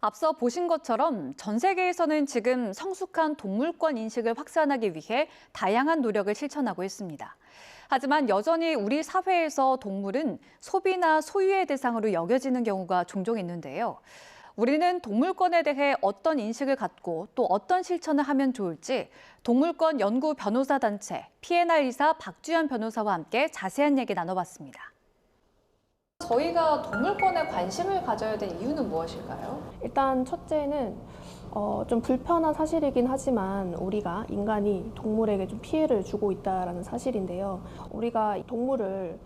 앞서 보신 것처럼 전 세계에서는 지금 성숙한 동물권 인식을 확산하기 위해 다양한 노력을 실천하고 있습니다. 하지만 여전히 우리 사회에서 동물은 소비나 소유의 대상으로 여겨지는 경우가 종종 있는데요. 우리는 동물권에 대해 어떤 인식을 갖고 또 어떤 실천을 하면 좋을지 동물권 연구 변호사 단체 P&R 이사 박주연 변호사와 함께 자세한 얘기 나눠봤습니다. 저희가 동물권에 관심을 가져야 될 이유는 무엇일까요? 일단 첫째는 좀 불편한 사실이긴 하지만 우리가 인간이 동물에게 좀 피해를 주고 있다는 사실인데요. 우리가 동물을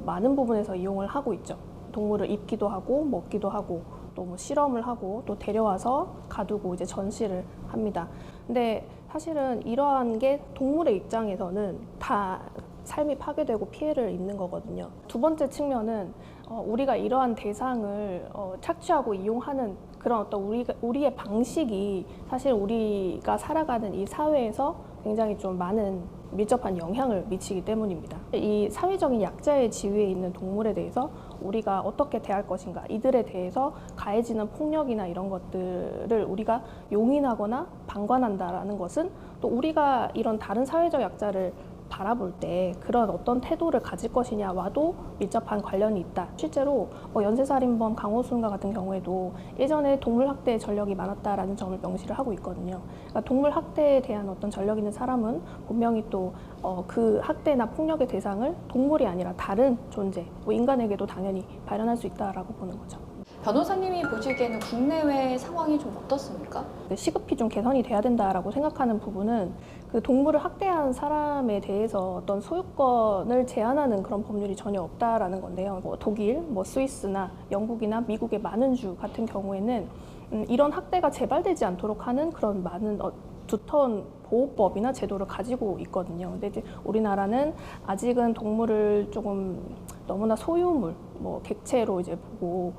많은 부분에서 이용을 하고 있죠. 동물을 입기도 하고 먹기도 하고 또 실험을 하고 또 데려와서 가두고 이제 전시를 합니다. 근데 사실은 이러한 게 동물의 입장에서는 다 삶이 파괴되고 피해를 입는 거거든요. 두 번째 측면은 우리가 이러한 대상을 착취하고 이용하는 그런 어떤 우리의 방식이 사실 우리가 살아가는 이 사회에서 굉장히 좀 많은 밀접한 영향을 미치기 때문입니다. 이 사회적인 약자의 지위에 있는 동물에 대해서 우리가 어떻게 대할 것인가, 이들에 대해서 가해지는 폭력이나 이런 것들을 우리가 용인하거나 방관한다라는 것은 또 우리가 이런 다른 사회적 약자를 바라볼 때 그런 어떤 태도를 가질 것이냐와도 밀접한 관련이 있다. 실제로 연쇄살인범 강호순과 같은 경우에도 예전에 동물 학대 전력이 많았다라는 점을 명시를 하고 있거든요. 그러니까 동물 학대에 대한 어떤 전력 있는 사람은 분명히 또 그 학대나 폭력의 대상을 동물이 아니라 다른 존재, 인간에게도 당연히 발현할 수 있다라고 보는 거죠. 변호사님이 보시기에는 국내외 상황이 좀 어떻습니까? 시급히 좀 개선이 돼야 된다라고 생각하는 부분은 그 동물을 학대한 사람에 대해서 어떤 소유권을 제한하는 그런 법률이 전혀 없다라는 건데요. 독일, 스위스나 영국이나 미국의 많은 주 같은 경우에는 이런 학대가 재발되지 않도록 하는 그런 많은 두터운 보호법이나 제도를 가지고 있거든요. 근데 이제 우리나라는 아직은 동물을 조금 너무나 소유물, 객체로 이제 보고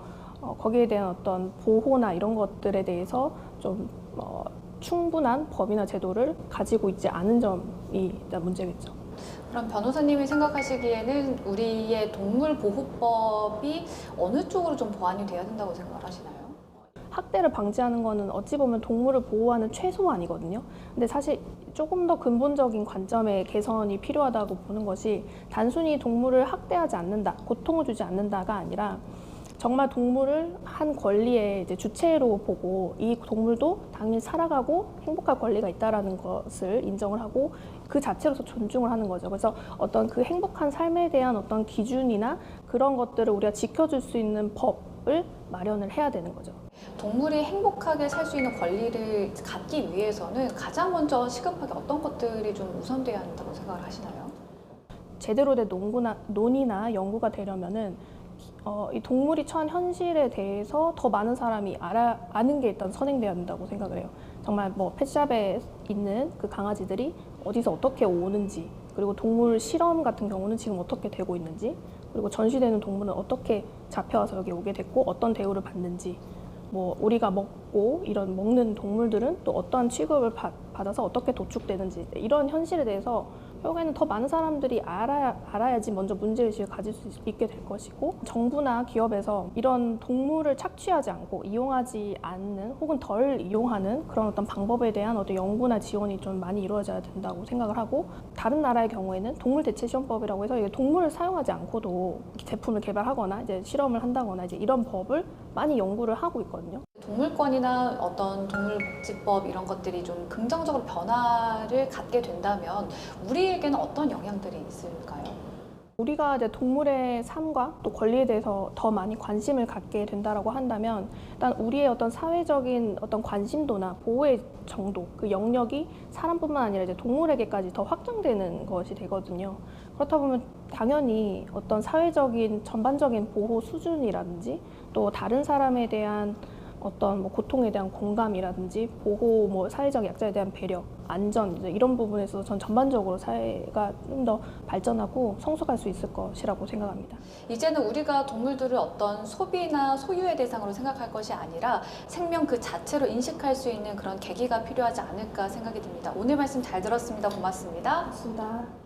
거기에 대한 어떤 보호나 이런 것들에 대해서 좀 충분한 법이나 제도를 가지고 있지 않은 점이 일단 문제겠죠. 그럼 변호사님이 생각하시기에는 우리의 동물보호법이 어느 쪽으로 좀 보완이 돼야 된다고 생각을 하시나요? 학대를 방지하는 거는 어찌 보면 동물을 보호하는 최소한이거든요. 근데 사실 조금 더 근본적인 관점의 개선이 필요하다고 보는 것이 단순히 동물을 학대하지 않는다, 고통을 주지 않는다가 아니라 정말 동물을 한 권리의 이제 주체로 보고 이 동물도 당연히 살아가고 행복할 권리가 있다는 것을 인정을 하고 그 자체로서 존중을 하는 거죠. 그래서 어떤 그 행복한 삶에 대한 어떤 기준이나 그런 것들을 우리가 지켜줄 수 있는 법을 마련을 해야 되는 거죠. 동물이 행복하게 살 수 있는 권리를 갖기 위해서는 가장 먼저 시급하게 어떤 것들이 좀 우선돼야 한다고 생각을 하시나요? 제대로 된 논의나 연구가 되려면은 이 동물이 처한 현실에 대해서 더 많은 사람이 아는 게 일단 선행돼야 된다고 생각을 해요. 정말 펫샵에 있는 그 강아지들이 어디서 어떻게 오는지, 그리고 동물 실험 같은 경우는 지금 어떻게 되고 있는지, 그리고 전시되는 동물은 어떻게 잡혀와서 여기 오게 됐고 어떤 대우를 받는지, 우리가 먹는 동물들은 또 어떠한 취급을 받아서 어떻게 도축되는지, 이런 현실에 대해서 결국에는 더 많은 사람들이 알아야지 먼저 문제의식을 가질 수 있게 될 것이고, 정부나 기업에서 이런 동물을 착취하지 않고 이용하지 않는 혹은 덜 이용하는 그런 어떤 방법에 대한 어떤 연구나 지원이 좀 많이 이루어져야 된다고 생각을 하고, 다른 나라의 경우에는 동물대체시험법이라고 해서 동물을 사용하지 않고도 제품을 개발하거나 이제 실험을 한다거나 이제 이런 법을 많이 연구를 하고 있거든요. 동물권이나 어떤 동물복지법 이런 것들이 좀 긍정적으로 변화를 갖게 된다면 우리에게는 어떤 영향들이 있을까요? 우리가 이제 동물의 삶과 또 권리에 대해서 더 많이 관심을 갖게 된다라고 한다면 일단 우리의 어떤 사회적인 어떤 관심도나 보호의 정도, 그 영역이 사람뿐만 아니라 이제 동물에게까지 더 확장되는 것이 되거든요. 그렇다 보면 당연히 어떤 사회적인 전반적인 보호 수준이라든지 또 다른 사람에 대한 어떤 고통에 대한 공감이라든지 보호, 사회적 약자에 대한 배려, 안전, 이런 부분에서 전 전반적으로 사회가 좀 더 발전하고 성숙할 수 있을 것이라고 생각합니다. 이제는 우리가 동물들을 어떤 소비나 소유의 대상으로 생각할 것이 아니라 생명 그 자체로 인식할 수 있는 그런 계기가 필요하지 않을까 생각이 듭니다. 오늘 말씀 잘 들었습니다. 고맙습니다. 고맙습니다.